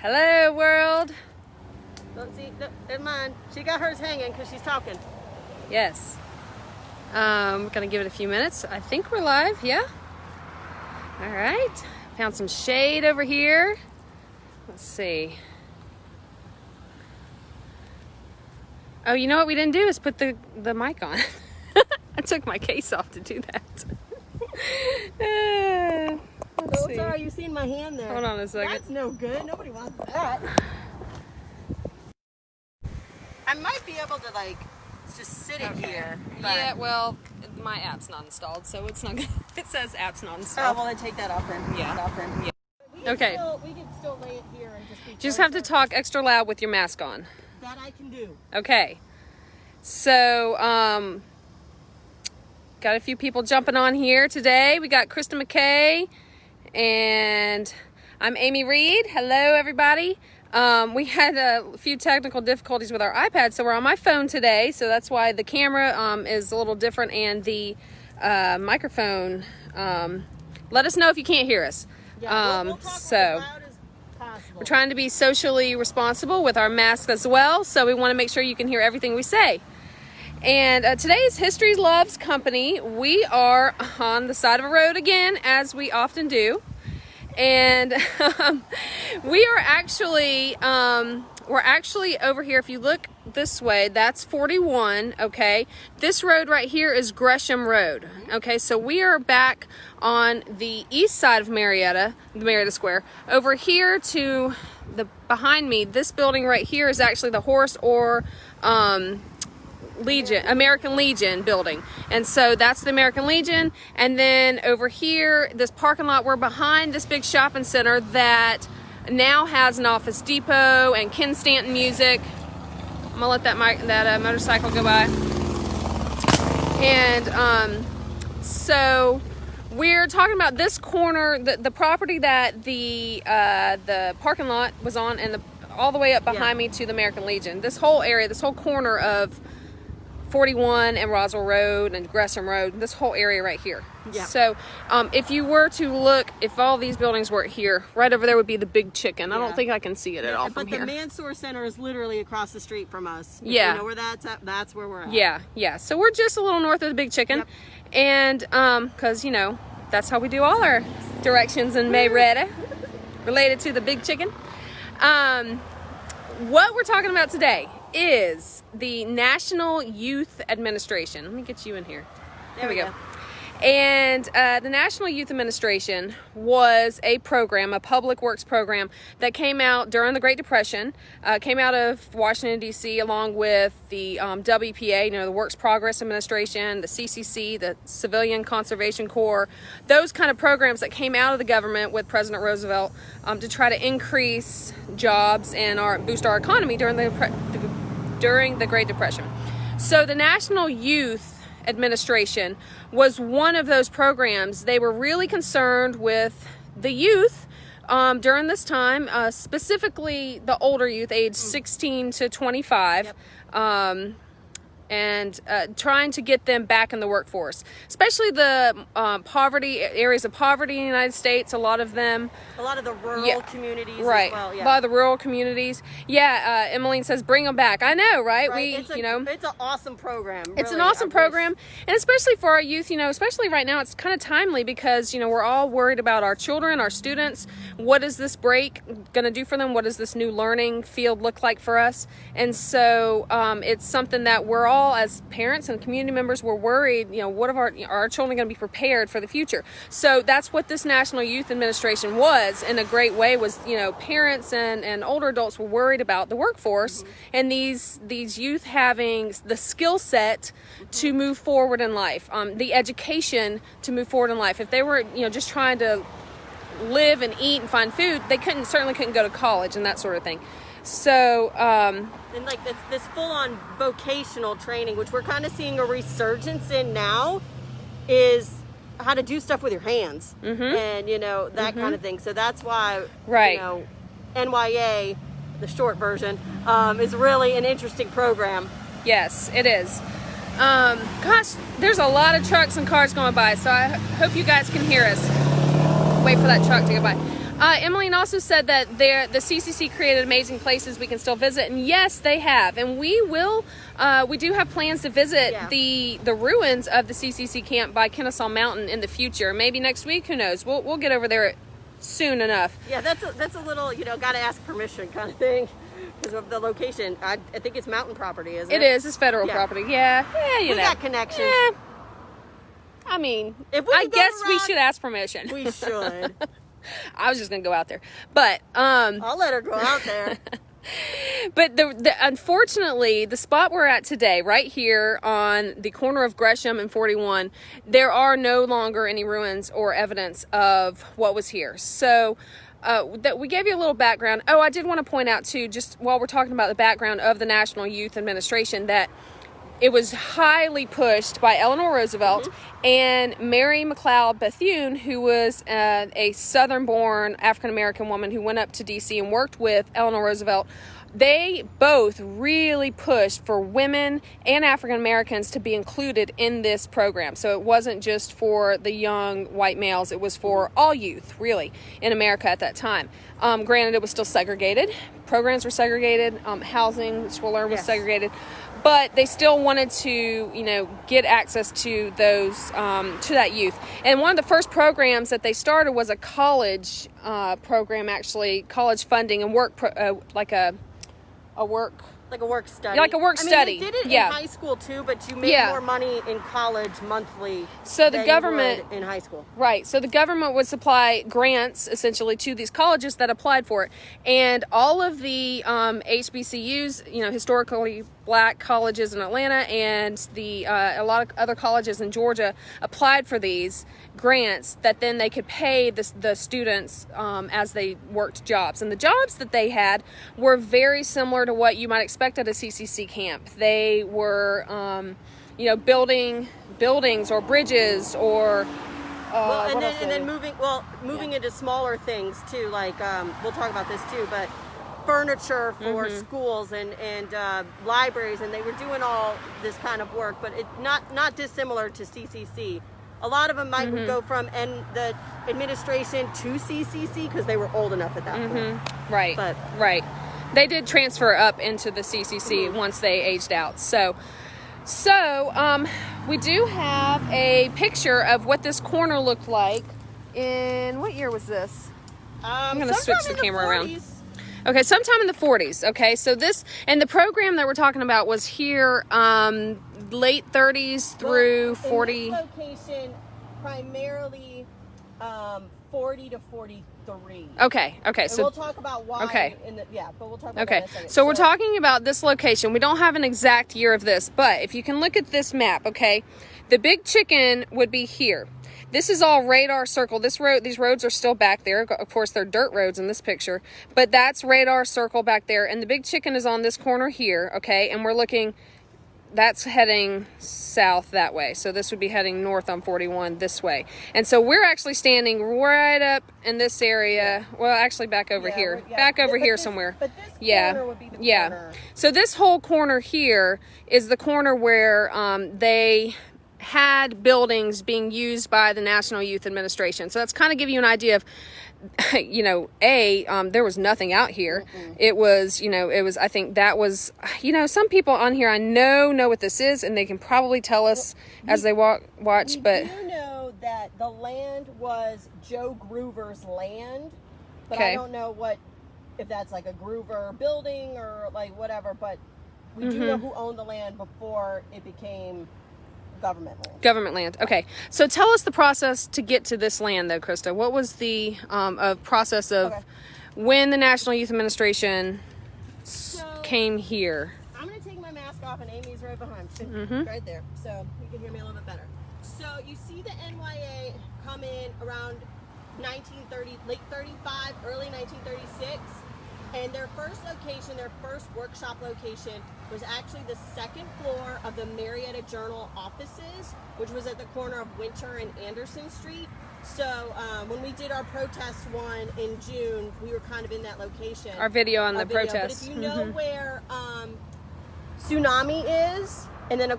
Hello, world. Don't see, no, never mind. She got hers hanging because she's talking. Yes. We're gonna give it a few minutes. I think we're live, yeah? All right. Found some shade over here. Let's see. Oh, you know what we didn't do is put the mic on. I took my case off to do that. Let's see. Sorry, you seen my hand there. Hold on a second. That's no good. Nobody wants that. I might be able to just sit it here. But... Yeah, well, my app's not installed, so it's not good. It says app's not installed. Oh, well, then take that off then. Yeah. Yeah. Okay. We can still lay it here and just be Just have to talk extra loud with your mask on. That I can do. Okay. So, got a few people jumping on here today. We got Christa McKay, and I'm Amy Reed. Hello, everybody. We had a few technical difficulties with our iPad, so we're on my phone today. So that's why the camera is a little different, and the microphone. Let us know if you can't hear us. Yeah, we'll talk as loud as possible. We're trying to be socially responsible with our masks as well, so we want to make sure you can hear everything we say. And today's History Loves Company. We are on the side of a road again, as we often do. And we are actually, we're actually over here. If you look this way, that's 41, okay? This road right here is Gresham Road, okay? So we are back on the east side of Marietta, the Marietta Square. Over here to the behind me, this building right here is actually the Horace Orr American Legion building. And so that's the American Legion. And then over here, this parking lot, we're behind this big shopping center that now has an Office Depot and Ken Stanton Music. I'm gonna let that motorcycle go by. And so we're talking about this corner, the property that the parking lot was on, and all the way up behind me to the American Legion. This whole area, this whole corner of 41 and Roswell Road and Gresham Road, this whole area right here. Yeah. So if you were to look, if all these buildings were here, right over there would be the Big Chicken. I don't think I can see it at all from here. But the Mansour Center is literally across the street from us. Yeah. You know where that's at? That's where we're at. Yeah. So we're just a little north of the Big Chicken. Yep. And because, that's how we do all our directions in Marietta, related to the Big Chicken. What we're talking about today is the National Youth Administration. Let me get you in here. There we go. And the National Youth Administration was a program, a public works program that came out during the Great Depression, came out of Washington, D.C., along with the WPA, the Works Progress Administration, the CCC, the Civilian Conservation Corps, those kind of programs that came out of the government with President Roosevelt to try to increase jobs and boost our economy during the Great Depression. So the National Youth Administration was one of those programs. They were really concerned with the youth during this time, specifically the older youth, age 16 to 25. Yep. And trying to get them back in the workforce, especially the areas of poverty in the United States. A lot of the rural communities, right? As well, a lot of the rural communities. Yeah, Emmeline says, "Bring them back." I know, right? It's an awesome program. It's an awesome program, and especially for our youth. Especially right now, it's kind of timely because we're all worried about our children, our students. What is this break going to do for them? What does this new learning field look like for us? And so it's something that we're all, as parents and community members, were worried, what are our children going to be prepared for the future? So that's what this National Youth Administration was, in a great way, was, parents and older adults were worried about the workforce, and these youth having the skill set to move forward in life, the education to move forward in life. If they were, just trying to live and eat and find food, they certainly couldn't go to college and that sort of thing. So, and this full-on vocational training, which we're kind of seeing a resurgence in now, is how to do stuff with your hands, and that kind of thing. So that's why, NYA, the short version, is really an interesting program. Yes, it is. Gosh, there's a lot of trucks and cars going by, so I hope you guys can hear us. Wait for that truck to go by. Emmeline also said that the CCC created amazing places we can still visit, and yes, they have. And we will. We do have plans to visit the ruins of the CCC camp by Kennesaw Mountain in the future. Maybe next week. Who knows? We'll get over there soon enough. Yeah, that's a little, got to ask permission kind of thing because of the location. I think it's mountain property, isn't it? It is. It's federal property. Yeah. Yeah, we got connections. Yeah. I mean, I guess we should ask permission. We should. I was just gonna go out there, but I'll let her go out there. But unfortunately, the spot we're at today, right here on the corner of Gresham and 41, there are no longer any ruins or evidence of what was here. So that we gave you a little background. Oh, I did want to point out too, just while we're talking about the background of the National Youth Administration, that it was highly pushed by Eleanor Roosevelt and Mary McLeod Bethune, who was a Southern-born African-American woman who went up to D.C. and worked with Eleanor Roosevelt. They both really pushed for women and African-Americans to be included in this program. So it wasn't just for the young white males. It was for all youth, really, in America at that time. Granted, it was still segregated. Programs were segregated. Housing, which we'll learn, was segregated. But they still wanted to, get access to those, to that youth. And one of the first programs that they started was a college program, actually, college funding and work, like a work study. Like a work study. They did it in high school too, but you made more money in college monthly than government you would in high school. Right. So the government would supply grants essentially to these colleges that applied for it. And all of the HBCUs, historically black colleges in Atlanta and a lot of other colleges in Georgia applied for these grants that then they could pay the students as they worked jobs. And the jobs that they had were very similar to what you might expect at a CCC camp. They were, building buildings or bridges or moving into smaller things too. Like we'll talk about this too, but furniture for schools and libraries, and they were doing all this kind of work, but it not dissimilar to CCC. A lot of them might go from the administration to CCC because they were old enough at that point. Right. Right. They did transfer up into the CCC once they aged out. So we do have a picture of what this corner looked like in, what year was this? I'm going to switch the camera around. Okay, sometime in the 40s. Okay, so the program that we're talking about was here late 30s through 40. In this location, primarily 40 to 43. Okay. And So we'll talk about why. Okay. But we'll talk about Okay, that in a second. so we're talking about this location. We don't have an exact year of this, but if you can look at this map, okay, the Big Chicken would be here. This is all radar circle. These roads are still back there. Of course, they're dirt roads in this picture, but that's radar circle back there. And the Big Chicken is on this corner here, okay? And we're looking, that's heading south that way. So this would be heading north on 41 this way. And so we're actually standing right up in this area. Well, actually back over here. Back over here somewhere. But this corner would be the corner. So this whole corner here is the corner where they had buildings being used by the National Youth Administration. So that's kind of give you an idea of, there was nothing out here. It was, I think that was, some people on here I know what this is, and they can probably tell us as they watch, but we do know that the land was Joe Groover's land, but Okay. I don't know if that's like a Groover building or like whatever, but we do know who owned the land before it became government land. Okay. So tell us the process to get to this land, though, Christa. What was the process of when the National Youth Administration came here? I'm going to take my mask off, and Amy's right behind, right there, so you can hear me a little bit better. So you see the NYA come in around 1930, late 35, early 1936. And their first location, their first workshop location, was actually the second floor of the Marietta Journal offices, which was at the corner of Winter and Anderson Street. So when we did our protest one in June, we were kind of in that location. Our video on the protest. But if you know where Tsunami is, and then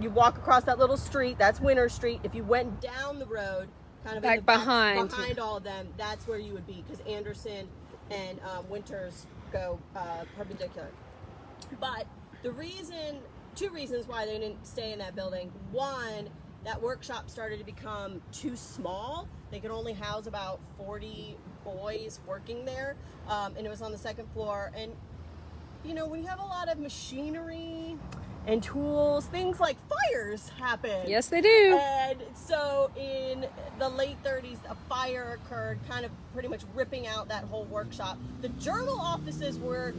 you walk across that little street, that's Winter Street. If you went down the road, kind of Back in the behind. behind all of them, that's where you would be, because Anderson and Winters go perpendicular. But two reasons why they didn't stay in that building. One, that workshop started to become too small. They could only house about 40 boys working there, and it was on the second floor. And you know, when you have a lot of machinery and tools, things like fires happen. Yes, they do. And so in the late 30s, a fire occurred, kind of pretty much ripping out that whole workshop. The journal offices were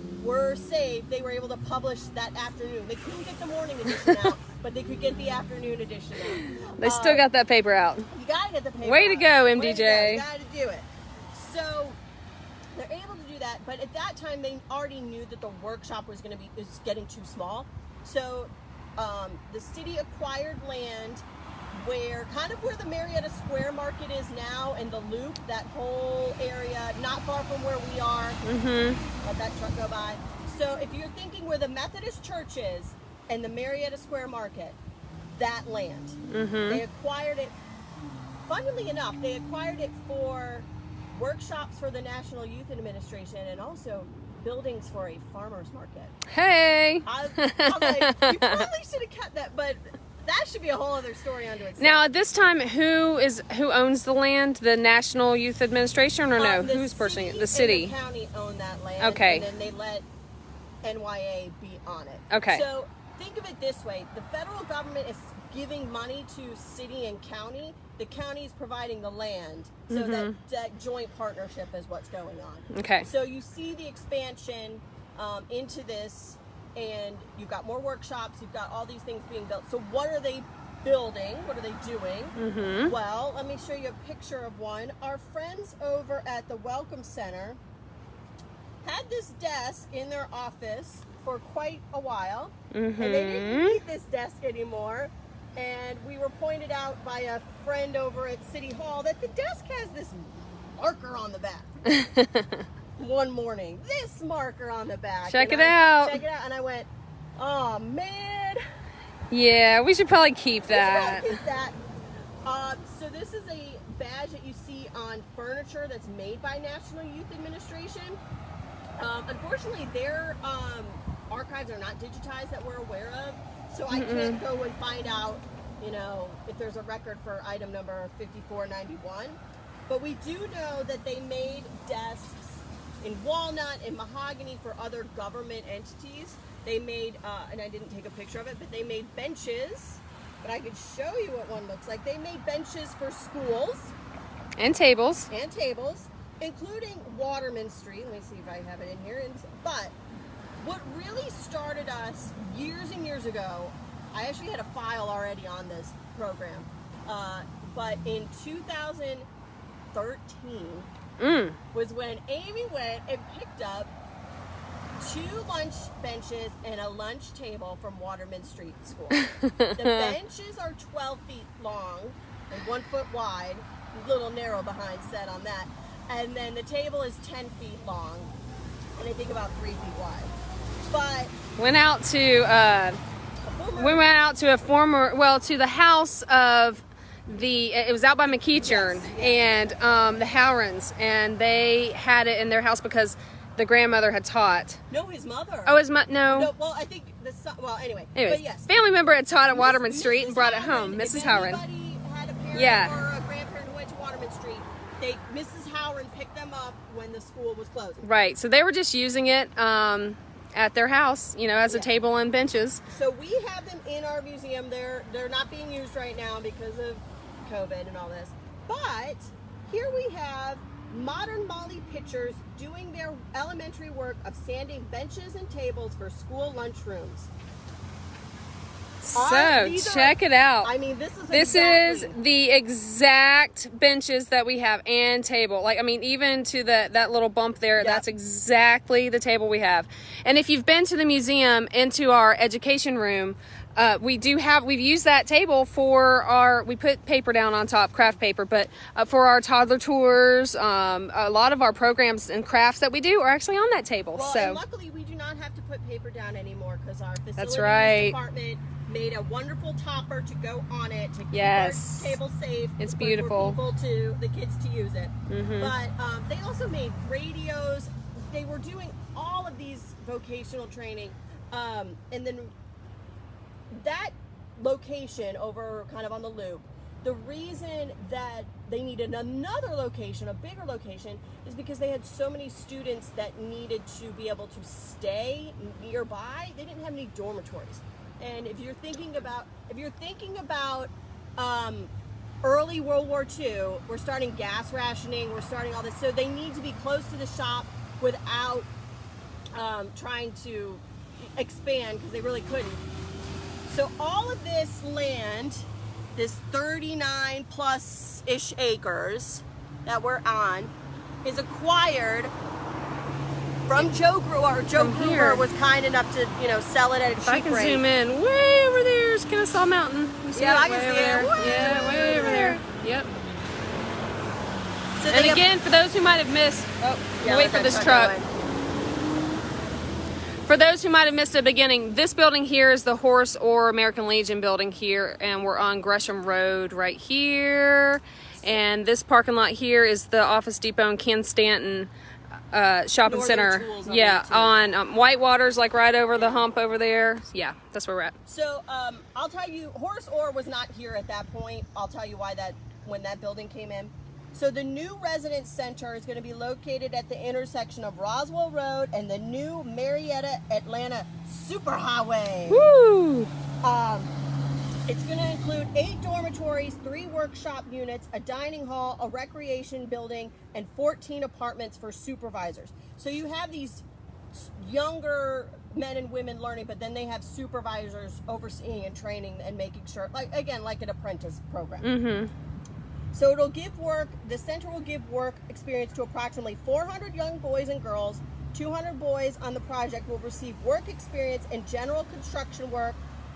saved. They were able to publish that afternoon. They couldn't get the morning edition out, but they could get the afternoon edition out. They still got that paper out. You gotta get the paper Way to out. go, Way to MDJ. go. You gotta do it. So they're able to do that, but at that time they already knew that the workshop was getting too small. So the city acquired land where the Marietta Square Market is now, and the Loop, that whole area, not far from where we are. Let that truck go by. So if you're thinking where the Methodist Church is and the Marietta Square Market, that land, they acquired it. Funnily enough, they acquired it for workshops for the National Youth Administration and also buildings for a farmer's market. Hey! I'm like, you probably should have kept that, but that should be a whole other story unto itself. Now, at this time, who owns the land? The National Youth Administration, or no? Who's purchasing it? The city. And the county own that land. Okay. And then they let NYA be on it. Okay. So think of it this way: the federal government is giving money to city and county. The county is providing the land, so that joint partnership is what's going on. Okay. So you see the expansion into this, and you've got more workshops, you've got all these things being built. So what are they building? What are they doing? Well, let me show you a picture of one. Our friends over at the Welcome Center had this desk in their office for quite a while, and they didn't need this desk anymore. And we were pointed out by a friend over at City Hall that the desk has this marker on the back. One morning, this marker on the back. Check it out. And I went, oh man. Yeah, we should probably keep that. So this is a badge that you see on furniture that's made by National Youth Administration. Unfortunately, their archives are not digitized that we're aware of. So I can't go and find out, you know, if there's a record for item number 5491. But we do know that they made desks in walnut and mahogany for other government entities. They made, and I didn't take a picture of it, but they made benches. But I could show you what one looks like. They made benches for schools. And tables. And tables, including Waterman Street. Let me see if I have it in here. But what really started us years and years ago, I actually had a file already on this program, but in 2013 was when Amy went and picked up 2 lunch benches and a lunch table from Waterman Street School. The benches are 12 feet long and 1 foot wide, a little narrow behind set on that, and then the table is 10 feet long and I think about 3 feet wide. But went out to to the house of it was out by McEachern, and the Howrens, and they had it in their house because the grandmother had taught. No, his mother. Oh, his mother. No. Well, I think the son. Well, anyway. Anyways, but yes, family member had taught at Waterman Street Mrs. and brought it Howren, home. Mrs. If Howren. anybody had a parent or a grandparent who went to Waterman Street, Mrs. Howren picked them up when the school was closing. Right. So they were just using it at their house, you know, as a table and benches. So we have them in our museum. They're not being used right now because of COVID and all this. But here we have modern Molly pitchers doing their elementary work of sanding benches and tables for school lunchrooms. So check it out. I mean, this is the exact benches that we have and table. Like, I mean, even to that little bump there, that's exactly the table we have. And if you've been to the museum into our education room, we've used that table for we put paper down on top, craft paper, but for our toddler tours, a lot of our programs and crafts that we do are actually on that table. Well, so and luckily we do not have to put paper down anymore because our facilities department made a wonderful topper to go on it to keep Yes. our table safe. It's beautiful. For the kids to use it. But they also made radios. They were doing all of these vocational training. And then that location over kind of on the loop, the reason that they needed another location, a bigger location, is because they had so many students that needed to be able to stay nearby. They didn't have any dormitories. And if you're thinking about early World War II, we're starting gas rationing, we're starting all this, so they need to be close to the shop without trying to expand, because they really couldn't. So all of this land, this 39 plus ish acres that we're on, is acquired from Joe Gruber. Joe Gruber was kind enough to, sell it at a cheap rate. I can zoom in way over there. It's Kennesaw Mountain. You see Yeah, it? I can see it. Yeah, way over there. Yep. So And again, for those who might have missed, wait for this truck. For those who might have missed the beginning, this building here is the Horace Orr American Legion building here, and we're on Gresham Road right here. And this parking lot here is the Office Depot and Ken Stanton shopping center. Yeah, on Whitewater's, like right over the hump over there. Yeah, that's where we're at. So I'll tell you, Horace Orr was not here at that point. I'll tell you why when that building came in. So the new residence center is going to be located at the intersection of Roswell Road and the new Marietta Atlanta Superhighway. Woo! It's going to include 8 dormitories, 3 workshop units, a dining hall, a recreation building, and 14 apartments for supervisors. So you have these younger men and women learning, but then they have supervisors overseeing and training and making sure, like an apprentice program. Mm-hmm. So the center will give work experience to approximately 400 young boys and girls. 200 boys on the project will receive work experience in general construction work,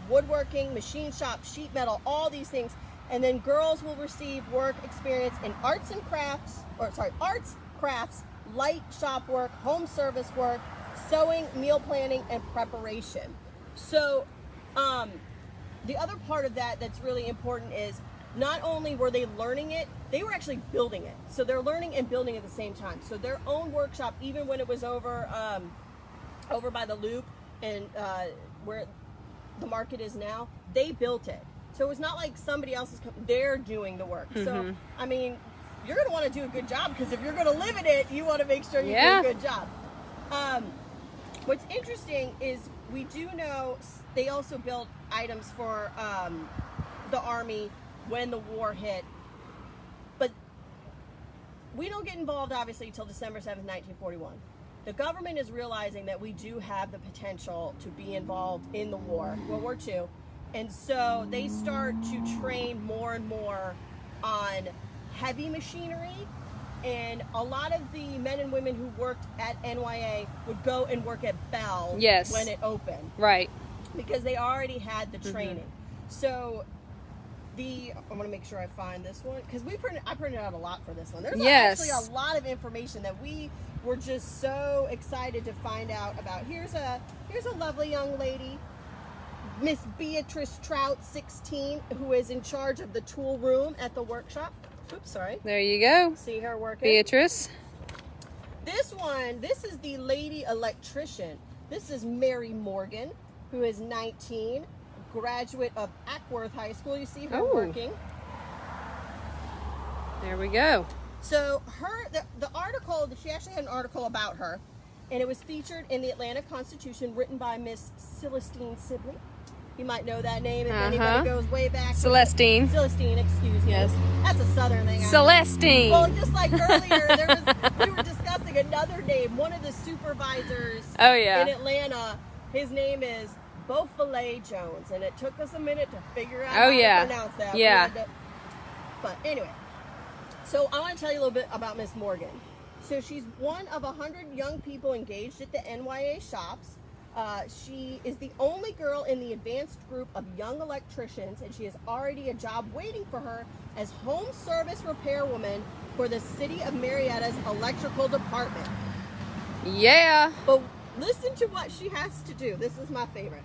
woodworking, machine shop, sheet metal, all these things. And then girls will receive work experience in arts, crafts, light shop work, home service work, sewing, meal planning, and preparation. So the other part of that's really important is not only were they learning it, they were actually building it. So they're learning and building at the same time. So their own workshop, even when it was over by the loop and where the market is now, they built it. So it's not like somebody else they're doing the work. Mm-hmm. So, I mean, you're going to want to do a good job, because if you're going to live in it, you want to make sure you do a good job. What's interesting is we do know they also built items for the Army when the war hit, but we don't get involved obviously until December 7th, 1941. The government is realizing that we do have the potential to be involved in the war, World War II, and so they start to train more and more on heavy machinery, and a lot of the men and women who worked at NYA would go and work at Bell when it opened. Right. Because they already had the training. Mm-hmm. So I want to make sure I find this one, because I printed out a lot for this one. There's actually a lot of information that we were just so excited to find out about. Here's a lovely young lady, Miss Beatrice Trout, 16, who is in charge of the tool room at the workshop. Oops, sorry. There you go. See her working. Beatrice. This is the lady electrician. This is Mary Morgan, who is 19. Graduate of Ackworth High School. You see her working. There we go. So the article, she actually had an article about her, and it was featured in the Atlanta Constitution, written by Miss Celestine Sibley. You might know that name if anybody goes way back. Celestine, excuse me. Yes. That's a southern thing. Celestine. Well, just like earlier, we were discussing another name. One of the supervisors in Atlanta, his name is Beaufilet Jones, and it took us a minute to figure out how to pronounce that. Yeah. But anyway, so I want to tell you a little bit about Miss Morgan. So she's one of 100 young people engaged at the NYA shops. She is the only girl in the advanced group of young electricians, and she has already a job waiting for her as home service repairwoman for the city of Marietta's electrical department. Yeah. But listen to what she has to do. This is my favorite.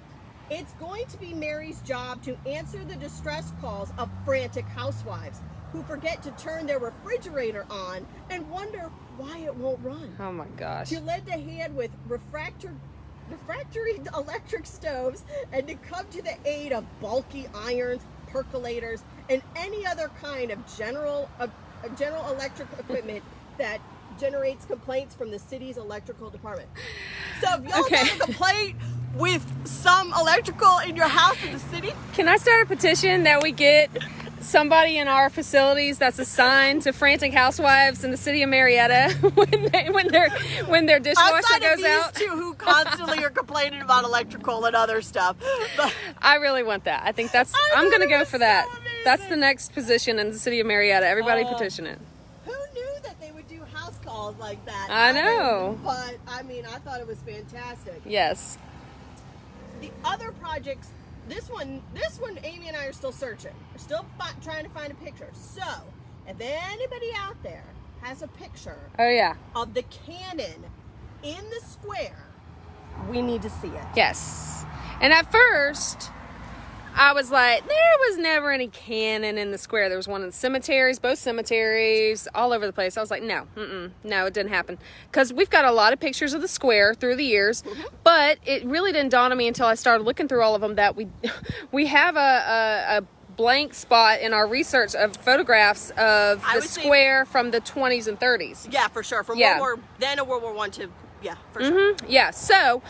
It's going to be Mary's job to answer the distress calls of frantic housewives who forget to turn their refrigerator on and wonder why it won't run. Oh my gosh. To lend a hand with refractory electric stoves and to come to the aid of bulky irons, percolators, and any other kind of general electric equipment that generates complaints from the city's electrical department. So if y'all have a complaint with some electrical in your house in the city, can I start a petition that we get somebody in our facilities that's assigned to frantic housewives in the city of Marietta when their dishwasher outside goes of these out? two who constantly are complaining about electrical and other stuff. But I really want that. I think I'm going to go for that. So That's the next position in the city of Marietta. Everybody petition it. Who knew that they would do house calls like that? I know. But I thought it was fantastic. Yes. The other projects, this one, Amy and I are still searching. We're still trying to find a picture. So, if anybody out there has a picture of the cannon in the square, we need to see it. Yes. And at first, I was like, there was never any cannon in the square. There was one in the cemeteries, both cemeteries, all over the place. I was like, no, it didn't happen. Because we've got a lot of pictures of the square through the years, but it really didn't dawn on me until I started looking through all of them that we have a blank spot in our research of photographs of the square from the 20s and 30s. Yeah, for sure. From World War I to... Yeah, for sure. Yeah, so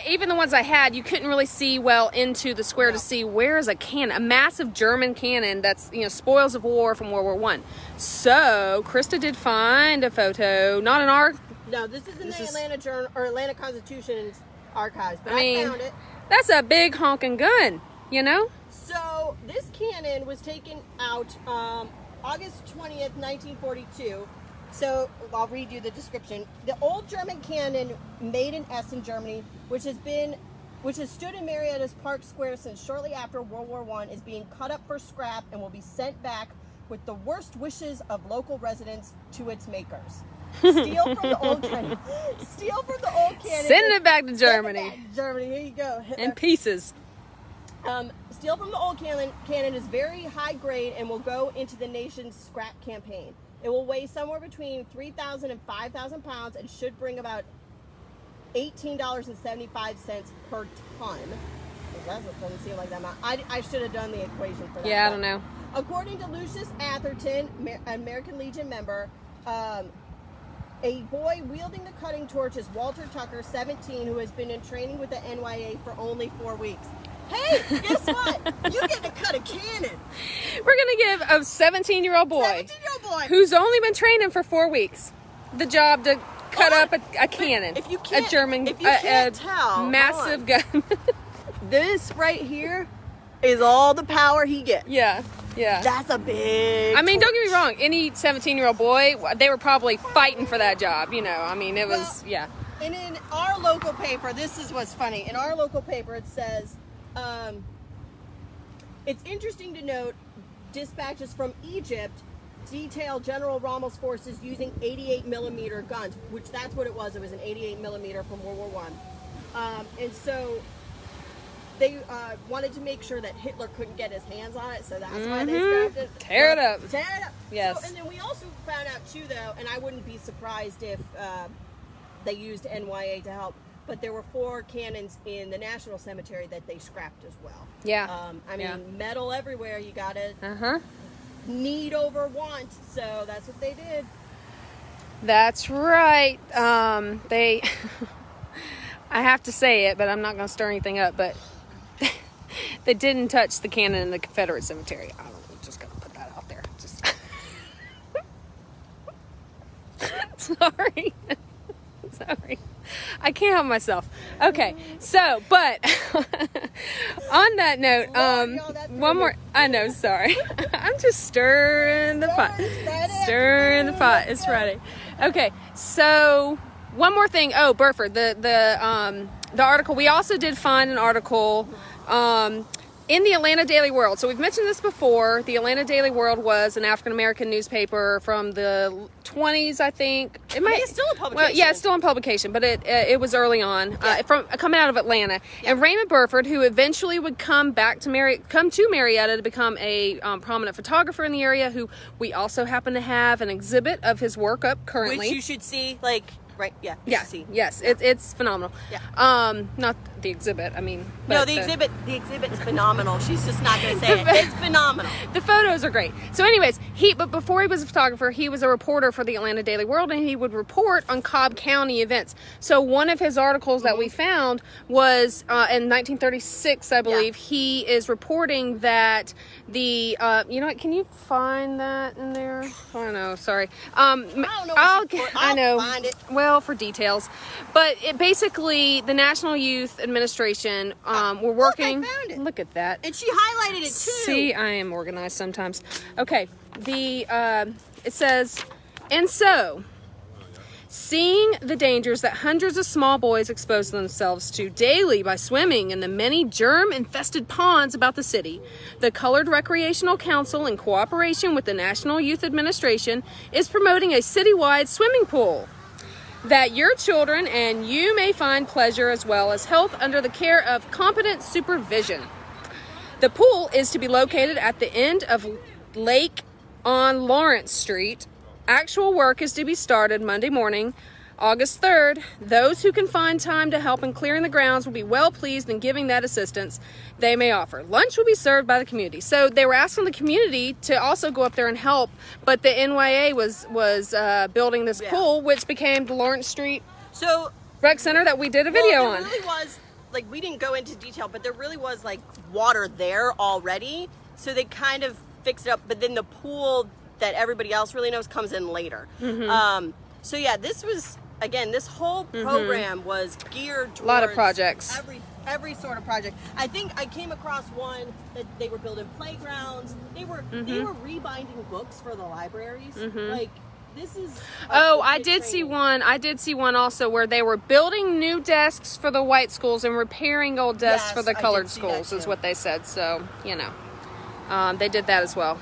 even the ones I had, you couldn't really see well into the square to see where is a cannon, a massive German cannon that's, spoils of war from World War I. So Christa did find a photo, not in our... No, this is in the Atlanta Journal or Atlanta Constitution's archives, but I found it. That's a big honking gun, So this cannon was taken out August 20th, 1942. So I'll read you the description. The old German cannon, made in Essen, Germany, which has stood in Marietta's Park Square since shortly after World War I, is being cut up for scrap and will be sent back with the worst wishes of local residents to its makers. Steal from the old cannon. Send it back to Germany. Here you go. In pieces. Steel from the old cannon is very high grade and will go into the nation's scrap campaign. It will weigh somewhere between 3,000 and 5,000 pounds and should bring about $18.75 per ton. That doesn't seem like that much. I should have done the equation for that. Yeah, I don't know. According to Lucius Atherton, an American Legion member, a boy wielding the cutting torch is Walter Tucker, 17, who has been in training with the NYA for only 4 weeks. Hey, guess what? You get to cut a cannon. We're going to give a 17-year-old boy who's only been training for 4 weeks the job to cut up a cannon. If you can't, a German, massive gun. This right here is all the power he gets. Yeah. That's a big don't get me wrong. Any 17-year-old boy, they were probably fighting for that job, it was, And in our local paper, this is what's funny. In our local paper, it says... it's interesting to note dispatches from Egypt detail General Rommel's forces using 88 millimeter guns, which that's what it was. It was an 88 millimeter from World War I. And so they wanted to make sure that Hitler couldn't get his hands on it, so that's why they scrapped it. Tear it up. Yes. So, and then we also found out too, though, and I wouldn't be surprised if they used NYA to help, but there were 4 cannons in the National Cemetery that they scrapped as well. Yeah. Metal everywhere. You gotta need over want. So that's what they did. That's right. I have to say it, but I'm not going to stir anything up, but they didn't touch the cannon in the Confederate cemetery. I'm just going to put that out there. Sorry. I can't help myself. Okay, so, but on that note, one more. I know, sorry. I'm just stirring the pot. Stirring the pot. It's Friday. Okay, so one more thing. Oh, Burford, the article. We also did find an article in the Atlanta Daily World. So we've mentioned this before. The Atlanta Daily World was an African-American newspaper from the 20s, I think. It's still in publication. Well, yeah, it's still in publication, but it was early on, coming out of Atlanta. Yeah. And Raymond Burford, who eventually would come to Marietta to become a prominent photographer in the area, who we also happen to have an exhibit of his work up currently. Which you should see, right? Yeah. Yes. It's phenomenal. Yeah. Not the exhibit. I mean, no, the exhibit's phenomenal. She's just not going to say it. It's phenomenal. The photos are great. So, anyways, but before he was a photographer, he was a reporter for the Atlanta Daily World, and he would report on Cobb County events. So, one of his articles that we found was in 1936, I believe. Yeah. He is reporting that the you know what? Can you find that in there? I don't know. Sorry. I don't know. I'll find it. Well, for details, but basically the National Youth Administration we're working. Look, I found it. Look at that. And she highlighted it too. See, I am organized sometimes. Okay, it says, and so, seeing the dangers that hundreds of small boys expose themselves to daily by swimming in the many germ-infested ponds about the city, the Colored Recreational Council, in cooperation with the National Youth Administration, is promoting a citywide swimming pool that your children and you may find pleasure as well as health under the care of competent supervision. The pool is to be located at the end of Lake on Lawrence Street. Actual work is to be started Monday morning, August 3rd. Those who can find time to help in clearing the grounds will be well pleased in giving that assistance they may offer. Lunch will be served by the community. So they were asking the community to also go up there and help, but the NYA was building this pool, which became the Lawrence Street Rec Center that we did a video on. There really was, we didn't go into detail, but there really was water there already. So they kind of fixed it up, but then the pool that everybody else really knows comes in later. Mm-hmm. So yeah, this was, again, this whole program was geared towards a lot of projects. Every sort of project. I think I came across one that they were building playgrounds. They were rebinding books for the libraries. This is. Oh, I did see one. I did see one also where they were building new desks for the white schools and repairing old desks for the colored schools, is what they said. So they did that as well.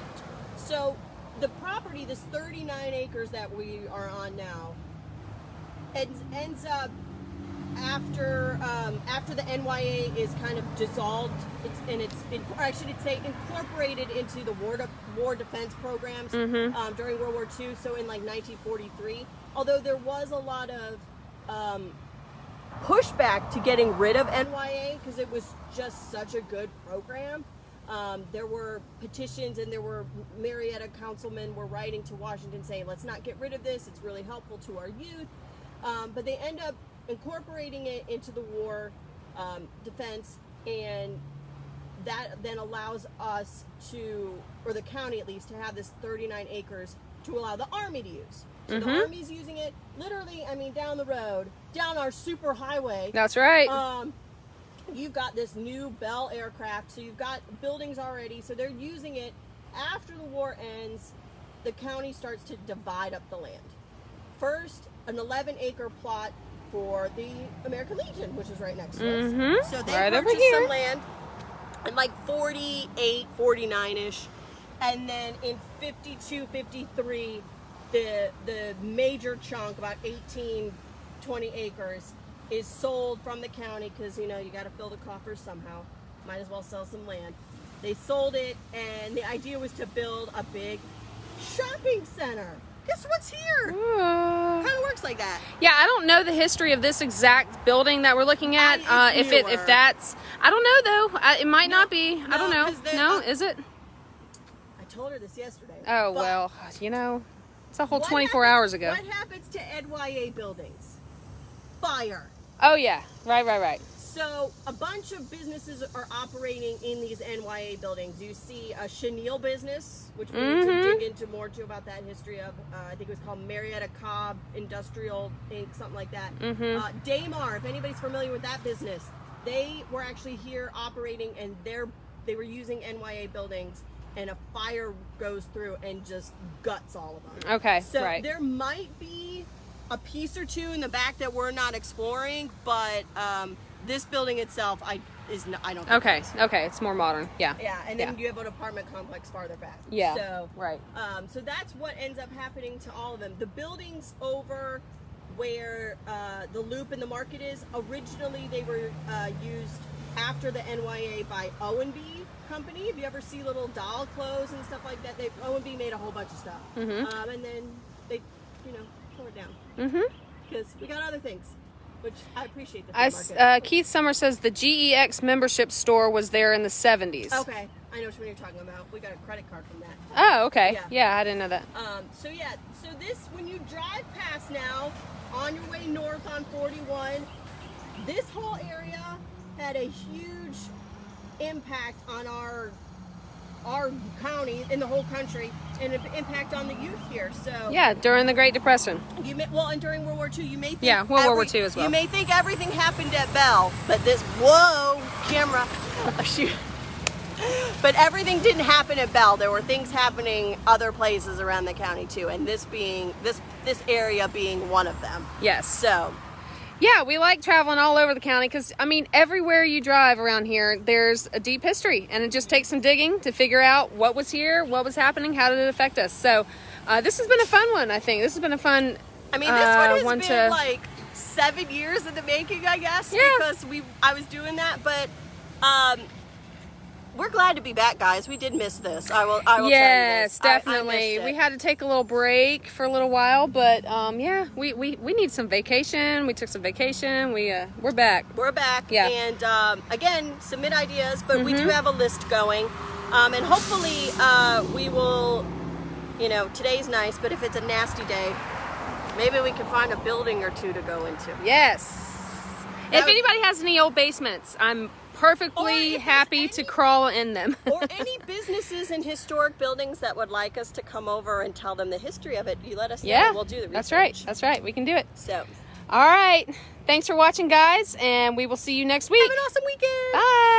So the property, this 39 acres that we are on now, ends up after the NYA is kind of dissolved. I should say incorporated into the war defense programs during World War II. So in 1943, although there was a lot of pushback to getting rid of NYA because it was just such a good program. There were petitions, and there were Marietta councilmen were writing to Washington saying, let's not get rid of this. It's really helpful to our youth. But they end up incorporating it into the war defense, and that then allows us to, or the county at least, to have this 39 acres to allow the Army to use. So the Army's using it literally, down the road, down our super highway. That's right. You've got this new Bell aircraft, so you've got buildings already, so they're using it. After the war ends, the county starts to divide up the land. First, an 11-acre plot for the American Legion, which is right next to us. So they purchased some land in 48, 49-ish. And then in 52, 53, the major chunk, about 18, 20 acres, is sold from the county because, you got to fill the coffers somehow. Might as well sell some land. They sold it, and the idea was to build a big shopping center. Guess what's here? Kind of works like that. Yeah, I don't know the history of this exact building that we're looking at. If that's, I don't know though. It might not be. I don't know. No, is it? I told her this yesterday. Oh well, it's a whole 24 hours ago. What happens to NYA buildings? Fire. Oh yeah, right. So a bunch of businesses are operating in these NYA buildings. You see a chenille business, which we need to dig into more too about that history of. I think it was called Marietta Cobb Industrial Inc., something like that. Daymar, if anybody's familiar with that business, they were actually here operating, and they were using NYA buildings, and a fire goes through and just guts all of them. Okay, so right. There might be a piece or two in the back that we're not exploring, but this building itself, I is not, I don't think Okay. it is. Okay. It's more modern. Yeah. Yeah, and then you have an apartment complex farther back. Yeah. So, right. So that's what ends up happening to all of them. The buildings over where the Loop and the Market is, originally they were used after the NYA by O&B company. If you ever see little doll clothes and stuff like that, O&B made a whole bunch of stuff. Mm-hmm. And then they, tore it down. Mm-hmm. Because we got other things, which I appreciate the flea market. Keith Summer says the GEX membership store was there in the 70s. Okay, I know what you're talking about. We got a credit card from that. Oh, okay. Yeah. Yeah, I didn't know that. So this, when you drive past now, on your way north on 41, this whole area had a huge impact on our county, in the whole country, and an impact on the youth here. So Yeah, during the Great Depression. And during World War II, you may think World War II as well. You may think everything happened at Bell, but camera, shoot. But everything didn't happen at Bell. There were things happening other places around the county too, and this area being one of them. Yes. So, yeah, we like traveling all over the county because, everywhere you drive around here, there's a deep history, and it just takes some digging to figure out what was here, what was happening, how did it affect us. So this has been a fun one, I think. This has been a fun this one has been like 7 years in the making, I guess, because I was doing that, but we're glad to be back, guys. We did miss this. I will tell you this. Yes, definitely. I We had to take a little break for a little while, but we need some vacation. We took some vacation. We're back. We're back. Yeah. And again, submit ideas, but we do have a list going. And hopefully we will, today's nice, but if it's a nasty day, maybe we can find a building or two to go into. Yes. If anybody has any old basements, I'm perfectly happy to crawl in them. Or any businesses and historic buildings that would like us to come over and tell them the history of it, you let us know. Yeah, We'll do the That's research. right. We can do it. So, all right. Thanks for watching, guys, and we will see you next week. have an awesome weekend. Bye.